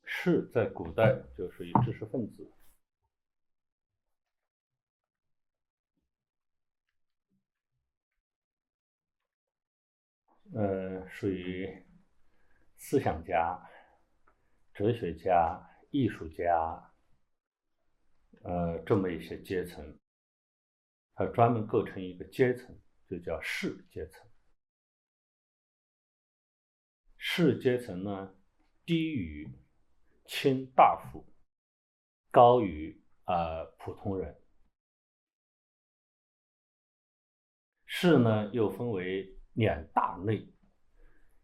士在古代就属于知识分子，属于思想家、哲学家、艺术家，这么一些阶层，它专门构成一个阶层，就叫士阶层。士阶层呢，低于卿大夫，高于普通人。士呢又分为两大类，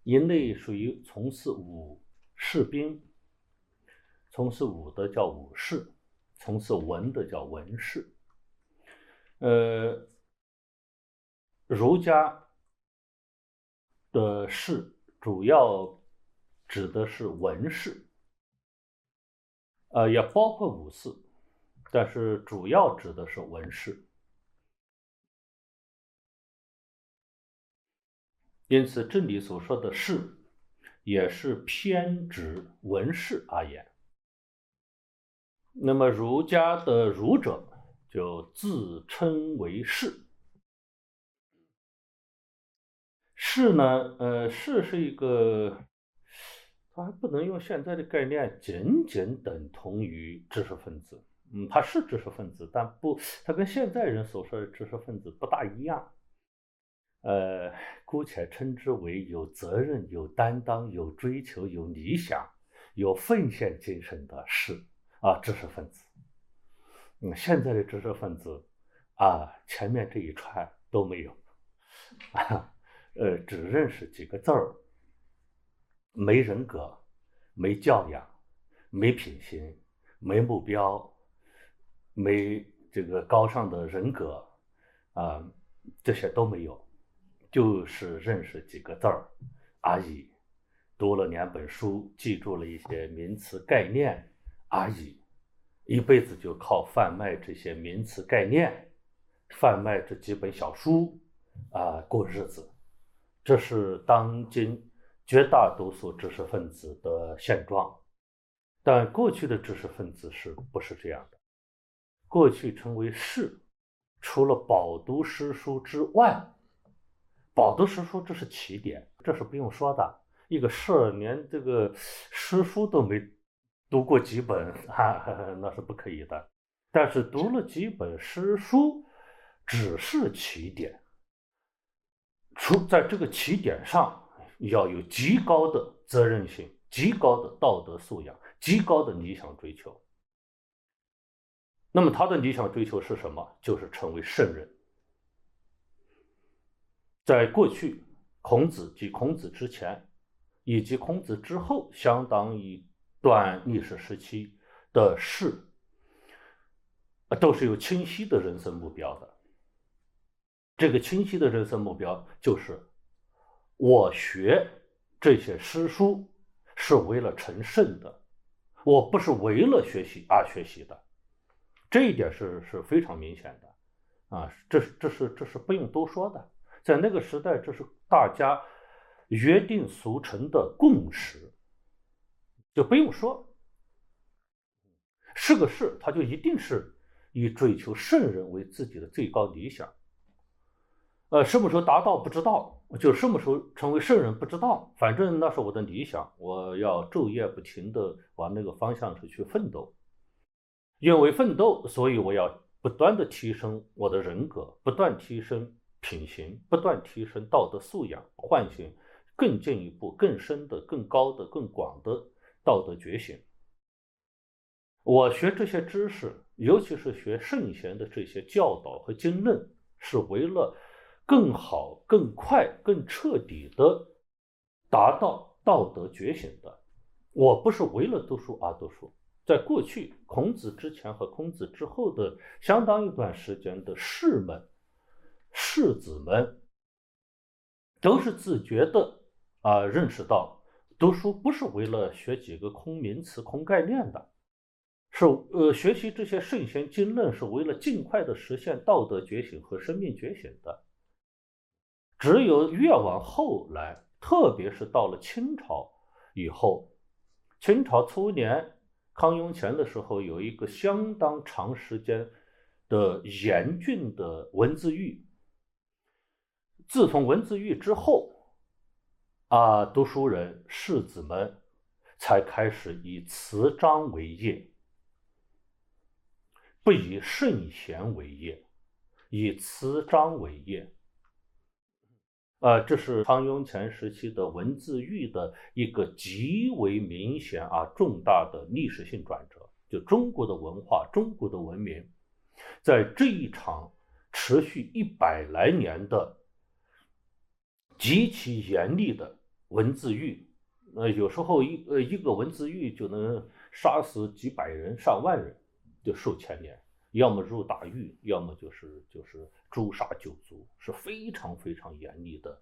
一类属于从事武士兵，从事武的叫武士，从事文的叫文士。儒家的士主要指的是文士，也包括武士，但是主要指的是文士。因此，这里所说的士，也是偏指文士而言。那么，儒家的儒者就自称为士。士呢，士是一个，它还不能用现在的概念仅仅等同于知识分子。他是知识分子，但不，他跟现在人所说的知识分子不大一样。姑且称之为有责任、有担当、有追求、有理想、有奉献精神的士知识分子。现在的知识分子前面这一串都没有只认识几个字儿，没人格，没教养，没品行，没目标，没这个高尚的人格这些都没有，就是认识几个字儿而已，读了2本书，记住了一些名词概念而已，一辈子就靠贩卖这些名词概念，贩卖这几本小书过日子。这是当今绝大多数知识分子的现状。但过去的知识分子不是这样的？过去称为士，除了饱读诗书之外，饱读诗书这是起点，这是不用说的。一个士连这个诗书都没读过几本那是不可以的。但是读了几本诗书只是起点，在这个起点上要有极高的责任心，极高的道德素养，极高的理想追求。那么他的理想追求是什么？就是成为圣人。在过去，孔子及孔子之前以及孔子之后相当一段历史时期的士都是有清晰的人生目标的。这个清晰的人生目标就是我学这些诗书是为了成圣的，我不是为了学习而学习的。这一点是非常明显的这是不用多说的。在那个时代，这是大家约定俗成的共识，就不用说是个士，他就一定是以追求圣人为自己的最高理想。什么时候达到不知道，就什么时候成为圣人不知道，反正那是我的理想，我要昼夜不停的往那个方向去奋斗。因为奋斗，所以我要不断的提升我的人格，不断提升品行，不断提升道德素养，唤醒更进一步、更深的、更高的、更广的道德觉醒。我学这些知识，尤其是学圣贤的这些教导和经论，是为了更好、更快、更彻底的达到道德觉醒的。我不是为了读书而读书。在过去，孔子之前和孔子之后的相当一段时间的士们、士子们，都是自觉的认识到，读书不是为了学几个空名词、空概念的，是学习这些圣贤经论是为了尽快的实现道德觉醒和生命觉醒的。只有越往后来，特别是到了清朝以后，清朝初年康雍乾的时候，有一个相当长时间的严峻的文字狱。自从文字狱之后，读书人士子们才开始以词章为业，不以圣贤为业，以词章为业。这是康雍乾时期的文字狱的一个极为明显重大的历史性转折。就中国的文化、中国的文明，在这一场持续100来年的极其严厉的文字狱，有时候一个文字狱就能杀死几百人、上万人，就数千年。要么入大狱，要么就是诛杀九族，是非常非常严厉的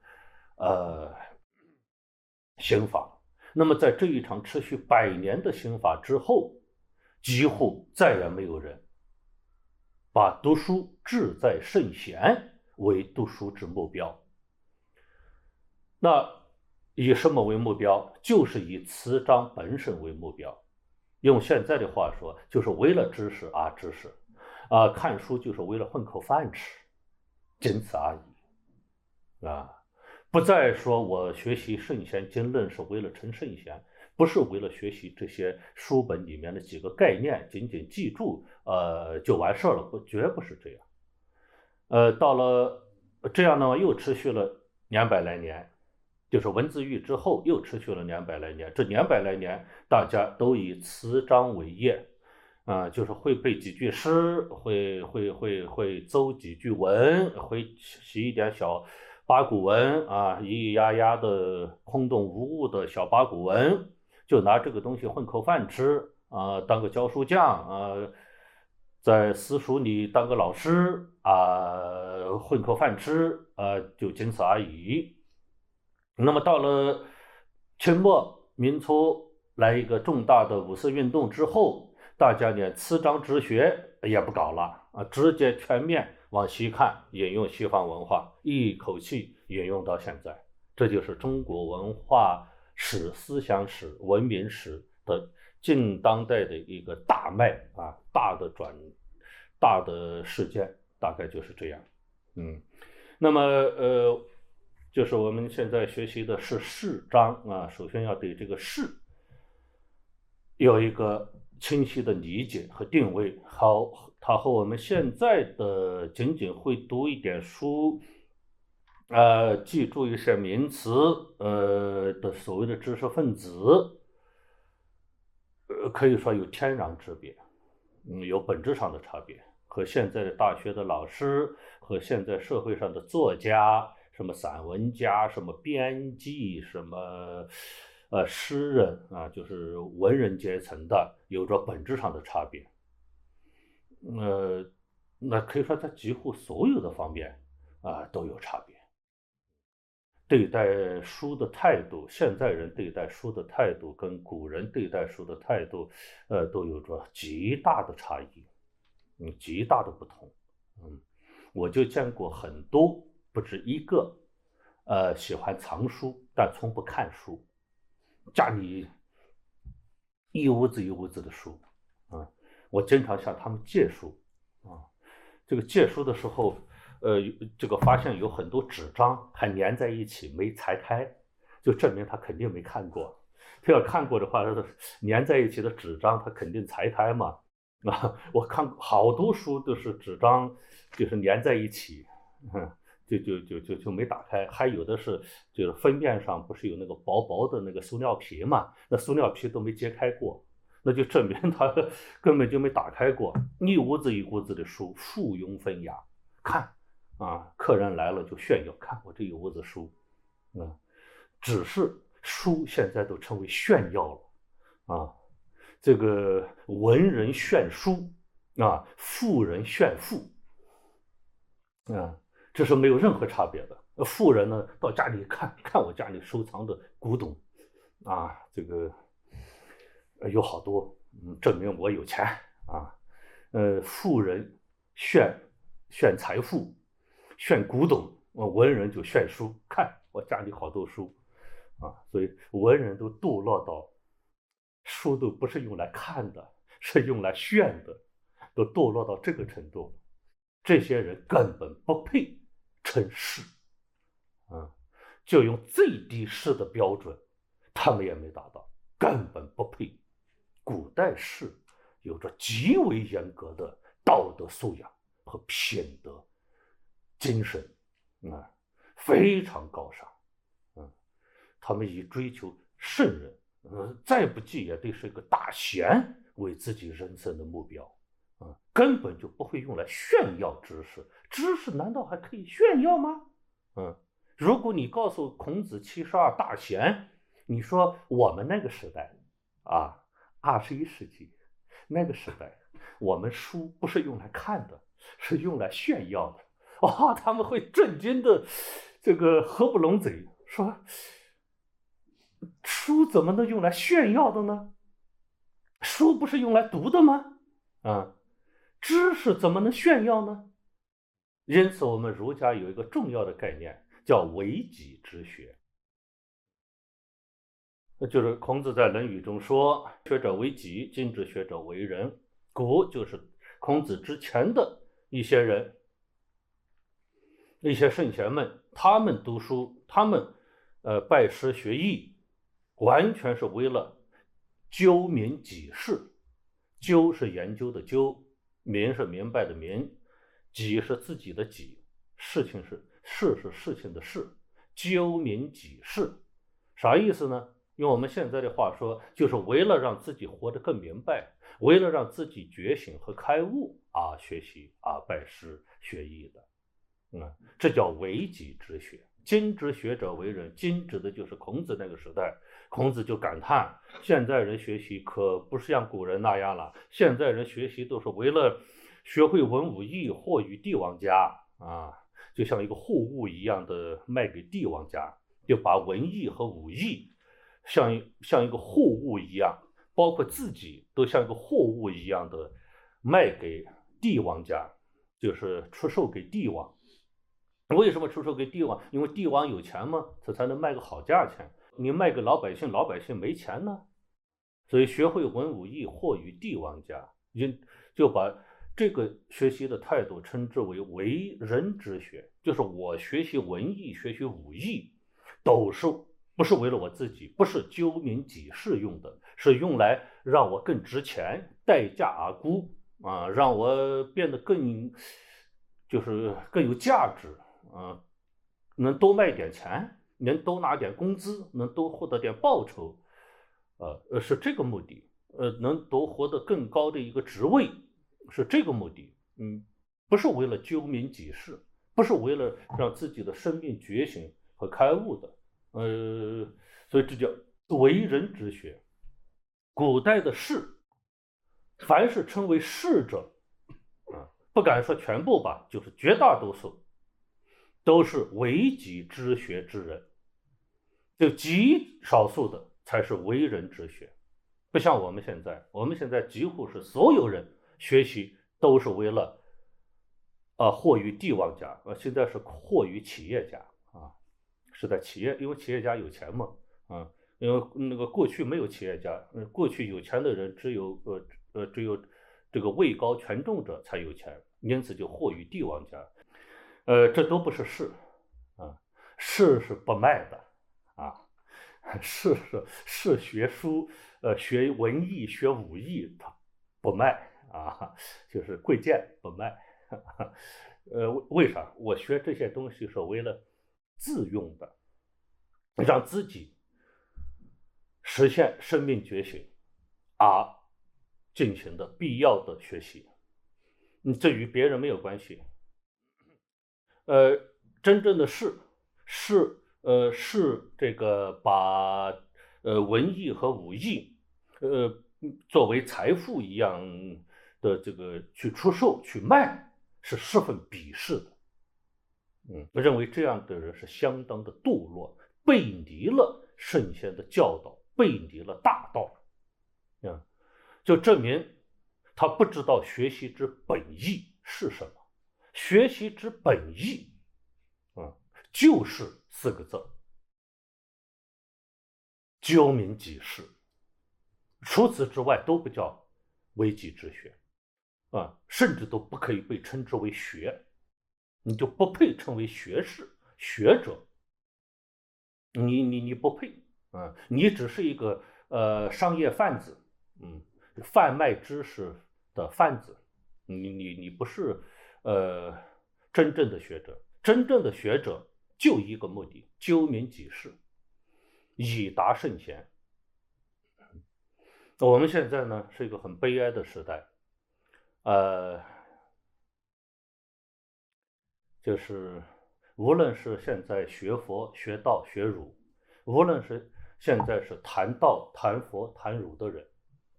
刑法。那么在这一场持续100年的刑法之后，几乎再也没有人把读书志在圣贤为读书之目标。那以什么为目标？就是以词章本身为目标。用现在的话说，就是为了知识知识。看书就是为了混口饭吃，仅此而已。不再说我学习圣贤经论是为了成圣贤，不是为了学习这些书本里面的几个概念，仅仅记住就完事了，绝不是这样。到了这样呢，又持续了200来年，就是文字狱之后又持续了200来年。这200来年，大家都以词章为业。就是会背几句诗，会奏几句文，会写一点小八股文咿咿呀呀的空洞无物的小八股文，就拿这个东西混口饭吃当个教书匠在私塾里当个老师混口饭吃就仅此而已。那么到了清末民初来一个重大的五四运动之后，大家连词章直学也不搞了直接全面往西看，引用西方文化，一口气引用到现在。这就是中国文化史、思想史、文明史的近当代的一个大脉大的事件，大概就是这样。那么就是我们现在学习的是释章首先要对这个释有一个清晰的理解和定位。好，它和我们现在的仅仅会读一点书记住一些名词的所谓的知识分子可以说有天壤之别，有本质上的差别，和现在的大学的老师和现在社会上的作家，什么散文家，什么编辑，什么诗人就是文人阶层的，有着本质上的差别。那可以说在几乎所有的方面都有差别。对待书的态度，现在人对待书的态度跟古人对待书的态度都有着极大的差异，极大的不同。我就见过很多不止一个喜欢藏书但从不看书，家里一屋子一屋子的书我经常向他们借书这个借书的时候这个发现有很多纸张还粘在一起没裁开，就证明他肯定没看过。他要看过的话，粘在一起的纸张他肯定裁开嘛我看好多书都是纸张就是粘在一起就没打开。还有的是就是封面上不是有那个薄薄的那个塑料皮嘛，那塑料皮都没揭开过，那就证明他根本就没打开过。一屋子一屋子的书，附庸风雅，看客人来了就炫耀，看我这一屋子书只是书现在都成为炫耀了这个文人炫书富人炫富这是没有任何差别的。富人呢到家里看我家里收藏的古董这个有好多证明我有钱富人炫财富炫古董，文人就炫书，看我家里好多书所以文人都堕落到书都不是用来看的，是用来炫的，都堕落到这个程度，这些人根本不配称士，就用最低士的标准，他们也没达到，根本不配。古代士有着极为严格的道德素养和品德精神，非常高尚，他们以追求圣人，再不济也得是一个大贤为自己人生的目标，根本就不会用来炫耀知识。知识难道还可以炫耀吗？如果你告诉孔子72大贤，你说我们那个时代21世纪那个时代，我们书不是用来看的，是用来炫耀的。他们会震惊的这个合不拢嘴，说书怎么能用来炫耀的呢？书不是用来读的吗？知识怎么能炫耀呢？因此我们儒家有一个重要的概念叫为己之学，就是孔子在《论语》中说，学者为己，今之学者为人。古就是孔子之前的一些人，一些圣贤们，他们读书，他们拜师学艺，完全是为了究明己事。究是研究的究，明是明白的明，己是自己的己，事情是事情的事，究明己事。啥意思呢？用我们现在的话说，就是为了让自己活得更明白，为了让自己觉醒和开悟学习拜师学艺的，这叫为己之学。今之学者为人，今指的就是孔子那个时代。孔子就感叹，现在人学习可不是像古人那样了，现在人学习都是为了学会文武艺，货与帝王家就像一个货物一样的卖给帝王家，就把文艺和武艺像一个货物一样，包括自己都像一个货物一样的卖给帝王家，就是出售给帝王。为什么出售给帝王？因为帝王有钱嘛，他才能卖个好价钱。你卖给老百姓，老百姓没钱呢。所以学会文武艺，货与帝王家，就把这个学习的态度称之为为人之学，就是我学习文艺，学习武艺，不是为了我自己，不是究明己事用的，是用来让我更值钱，待价而沽让我变得更有价值能多卖点钱，能多拿点工资，能多获得点报酬，是这个目的，能多获得更高的一个职位，是这个目的，不是为了究明己事，不是为了让自己的生命觉醒和开悟的，所以这叫为人之学。古代的士，凡是称为士者，不敢说全部吧，就是绝大多数都是为己之学之人，就极少数的才是为人之学。不像我们现在几乎是所有人学习都是为了货于帝王家，现在是货于企业家是在企业，因为企业家有钱嘛因为那个过去没有企业家，过去有钱的人只有这个位高权重者才有钱，因此就货于帝王家。这都不是士士是不卖的士学书学文艺学武艺他不卖就是贵贱不卖为啥？我学这些东西是为了自用的，让自己实现生命觉醒进行的必要的学习，这与别人没有关系。真正的是这个把文艺和武艺作为财富一样的这个去出售去卖，是十分鄙视的。我认为这样的人是相当的堕落，背离了圣贤的教导，背离了大道就证明他不知道学习之本意是什么。学习之本意就是4个字：究明己事。除此之外都不叫为己之学甚至都不可以被称之为学，你就不配称为学士、学者，你不配你只是一个商业贩子，贩卖知识的贩子，你不是真正的学者。真正的学者就一个目的，究明己事，以达圣贤。我们现在呢是一个很悲哀的时代，就是无论是现在学佛、学道、学儒，无论是现在是谈道、谈佛、谈儒的人，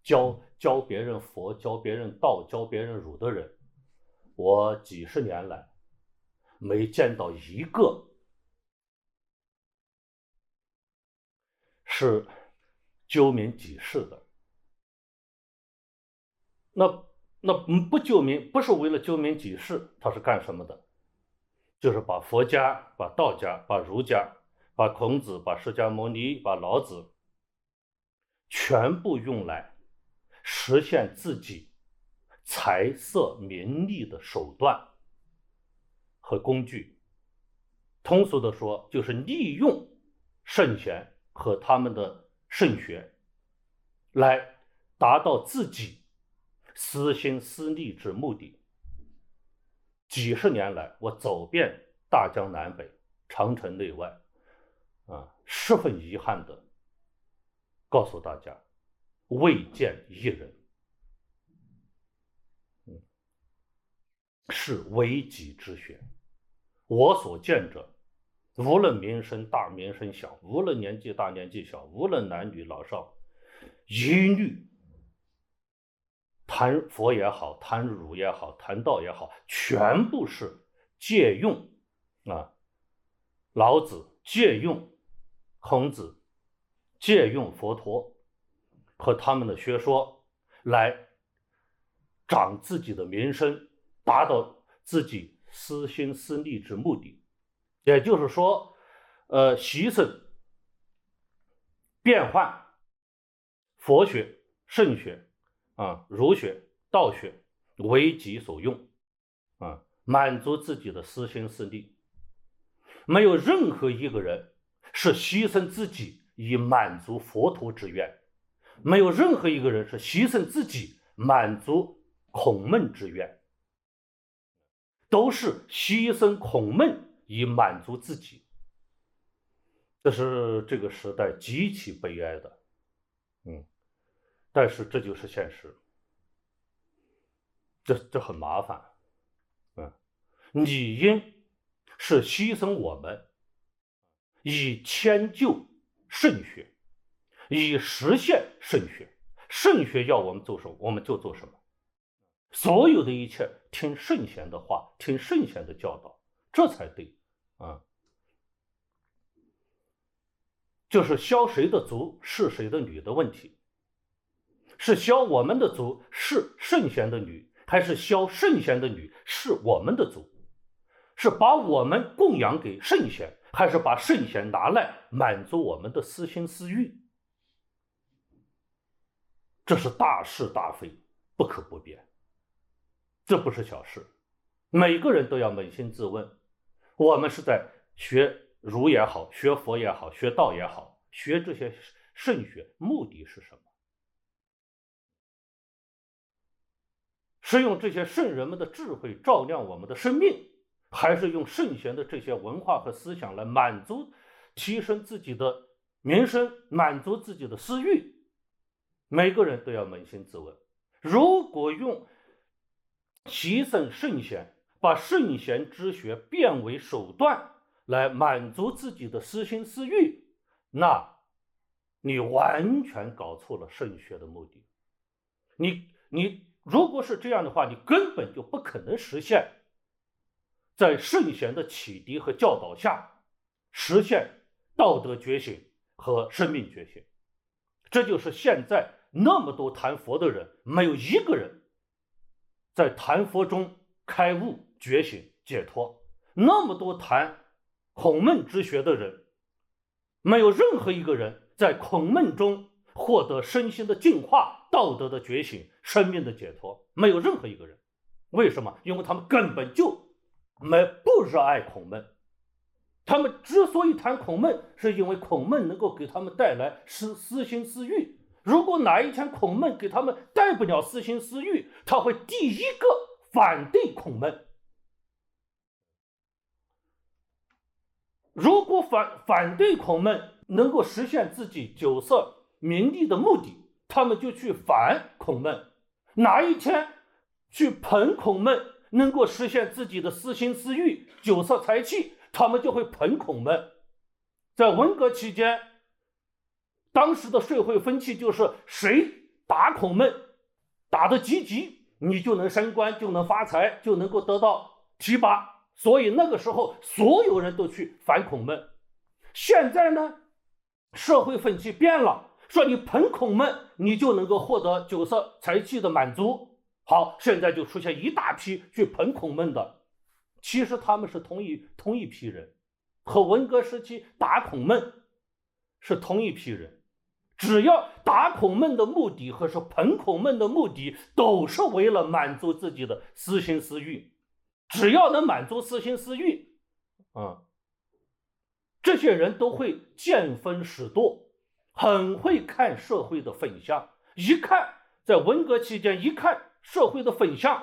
教别人佛、教别人道、教别人儒的人，我几十年来没见到一个是究明己事的。那不究明，不是为了究明己事，他是干什么的？就是把佛家、把道家、把儒家、把孔子、把释迦牟尼、把老子，全部用来实现自己财色名利的手段和工具。通俗的说，就是利用圣贤和他们的圣学来达到自己私心私利之目的。几十年来，我走遍大江南北、长城内外，十分遗憾的告诉大家，未见一人是为己之学。我所见者，无论名声大名声小，无论年纪大年纪小，无论男女老少，一律谈佛也好，谈儒也好，谈道也好，全部是借用老子，借用孔子，借用佛陀和他们的学说来长自己的名声，达到自己私心私利之目的。也就是说，牺牲变换佛学、圣学儒学、道学为己所用满足自己的私心私利。没有任何一个人是牺牲自己以满足佛陀之愿，没有任何一个人是牺牲自己满足孔孟之愿，都是牺牲孔孟以满足自己。这是这个时代极其悲哀的，但是这就是现实，这很麻烦，理应是牺牲我们以迁就圣学，以实现圣学。圣学要我们做什么，我们就做什么。所有的一切听圣贤的话，听圣贤的教导，这才对就是削谁的足是谁的女的问题，是削我们的足是圣贤的女，还是削圣贤的女是我们的足？是把我们供养给圣贤，还是把圣贤拿来满足我们的私心私欲？这是大是大非，不可不变，这不是小事。每个人都要扪心自问，我们是在学儒也好，学佛也好，学道也好，学这些圣学目的是什么？是用这些圣人们的智慧照亮我们的生命，还是用圣贤的这些文化和思想来满足、提升自己的名声，满足自己的私欲？每个人都要扪心自问。如果用牺牲圣贤，把圣贤之学变为手段来满足自己的私心私欲，那你完全搞错了圣学的目的。你如果是这样的话，你根本就不可能实现在圣贤的启迪和教导下实现道德觉醒和生命觉醒。这就是现在那么多谈佛的人，没有一个人在谈佛中开悟觉醒解脱。那么多谈孔孟之学的人，没有任何一个人在孔孟中获得身心的净化、道德的觉醒、生命的解脱，没有任何一个人。为什么？因为他们根本就不热爱孔孟。他们之所以谈孔孟，是因为孔孟能够给他们带来私心私欲。如果哪一天孔孟给他们带不了私心私欲，他会第一个反对孔孟。如果反对孔孟能够实现自己酒色名利的目的，他们就去反孔孟。哪一天去捧孔孟能够实现自己的私心私欲、酒色财气，他们就会捧孔孟。在文革期间，当时的社会风气就是谁打孔孟打得积极，你就能升官，就能发财，就能够得到提拔。所以那个时候所有人都去反孔孟。现在呢，社会风气变了，说你捧孔孟你就能够获得酒色财气的满足。好，现在就出现一大批去捧孔孟的，其实他们是同一批人，和文革时期打孔孟是同一批人。只要打孔孟的目的和是捧孔孟的目的都是为了满足自己的私心私欲，只要能满足私心私欲，这些人都会见风使舵，很会看社会的风向。一看在文革期间，一看社会的风向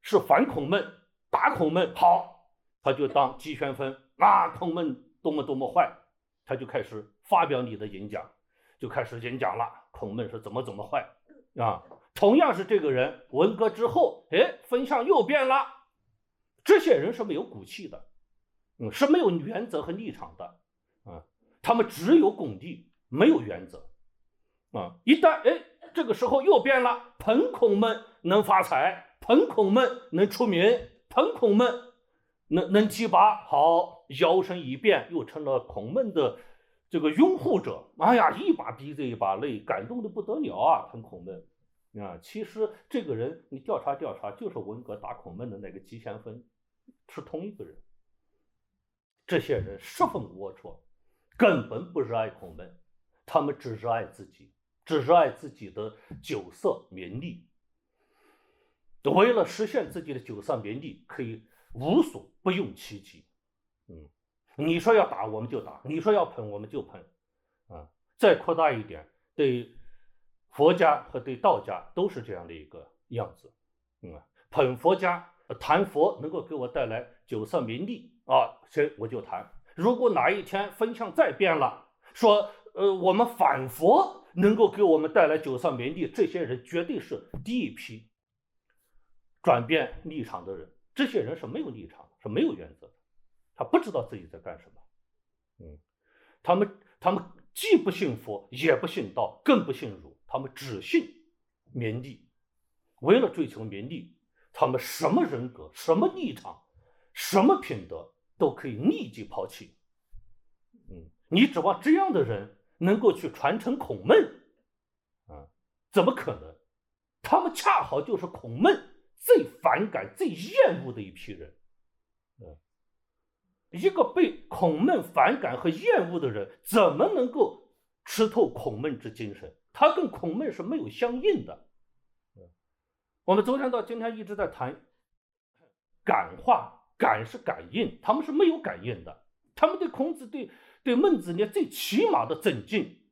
是反孔孟打孔孟，好，他就当鸡旋风啊，孔孟多么多么坏，他就开始发表你的演讲，就开始演讲了，孔孟是怎么坏啊。同样是这个人，文革之后，风向又变了。这些人是没有骨气的，是没有原则和立场的，他们只有功利，没有原则，一旦这个时候又变了，捧孔孟能发财，捧孔孟能出名，捧孔孟能提拔，好，摇身一变又成了孔孟的这个拥护者。哎呀，一把鼻子一把泪，感动的不得了啊，捧孔孟啊。其实这个人你调查调查，就是文革打孔孟的那个急先锋，是同一个人。这些人十分龌龊，根本不热爱孔孟，他们只热爱自己，只热爱自己的酒色名利。为了实现自己的酒色名利，可以无所不用其极。你说要打我们就打，你说要捧我们就捧。再扩大一点，对佛家和对道家都是这样的一个样子。捧佛家，谈佛能够给我带来酒色名利啊，我就谈。如果哪一天风向再变了，说我们反佛能够给我们带来酒色名利，这些人绝对是第一批转变立场的人。这些人是没有立场，是没有原则的，他不知道自己在干什么。他们既不信佛，也不信道，更不信儒，他们只信名利。为了追求名利，他们什么人格、什么立场、什么品德都可以立即抛弃。你指望这样的人能够去传承孔孟怎么可能？他们恰好就是孔孟最反感、最厌恶的一批人。一个被孔孟反感和厌恶的人，怎么能够吃透孔孟之精神？他跟孔孟是没有相应的。我们昨天到今天一直在谈感化，感是感应，他们是没有感应的。他们对孔子、对孟子连最起码的尊敬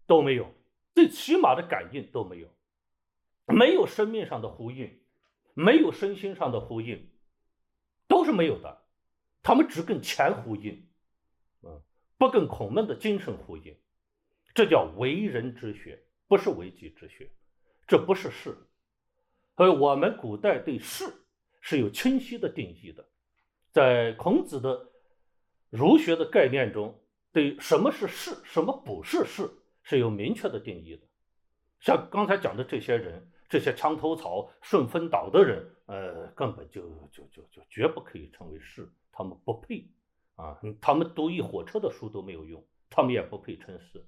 都没有，最起码的感应都没有，没有生命上的呼应，没有身心上的呼应，都是没有的。他们只跟钱呼应，不跟孔孟的精神呼应。这叫为人之学，不是为己之学，这不是士。所以我们古代对士是有清晰的定义的，在孔子的儒学的概念中，对什么是士，什么不是士是有明确的定义的。像刚才讲的这些人，这些墙头草、顺风倒的人，根本就绝不可以称为士，他们不配他们读一火车的书都没有用，他们也不配称士。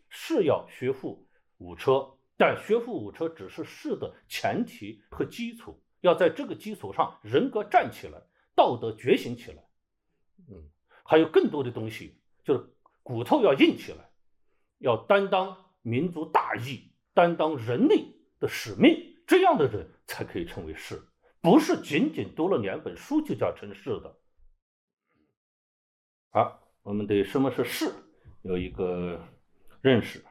士要学富五车，但学富五车只是士的前提和基础，要在这个基础上人格站起来，道德觉醒起来。还有更多的东西，就是骨头要硬起来，要担当民族大义、担当人类的使命，这样的人才可以称为士，不是仅仅读了2本书就叫成士的。好，我们对什么是士有一个认识。